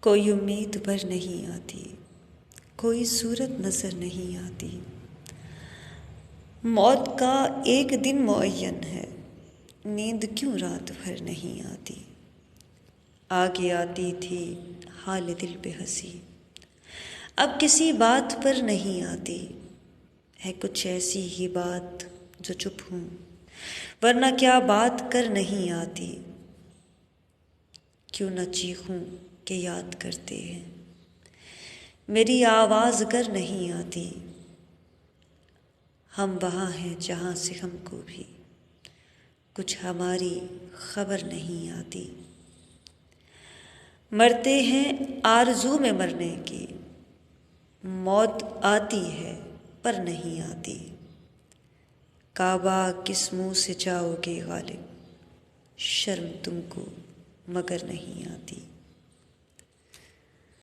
کوئی امید بھر نہیں آتی، کوئی صورت نظر نہیں آتی۔ موت کا ایک دن معین ہے، نیند کیوں رات بھر نہیں آتی۔ آگے آتی تھی حال دل پہ ہنسی، اب کسی بات پر نہیں آتی۔ ہے کچھ ایسی ہی بات جو چپ ہوں، ورنہ کیا بات کر نہیں آتی۔ کیوں نہ چیخوں کہ یاد کرتے ہیں، میری آواز گر نہیں آتی۔ ہم وہاں ہیں جہاں سے ہم کو بھی کچھ ہماری خبر نہیں آتی۔ مرتے ہیں آرزو میں مرنے کی، موت آتی ہے پر نہیں آتی۔ کعبہ کس منہ سے جاؤ گے غالب، شرم تم کو مگر نہیں آتی۔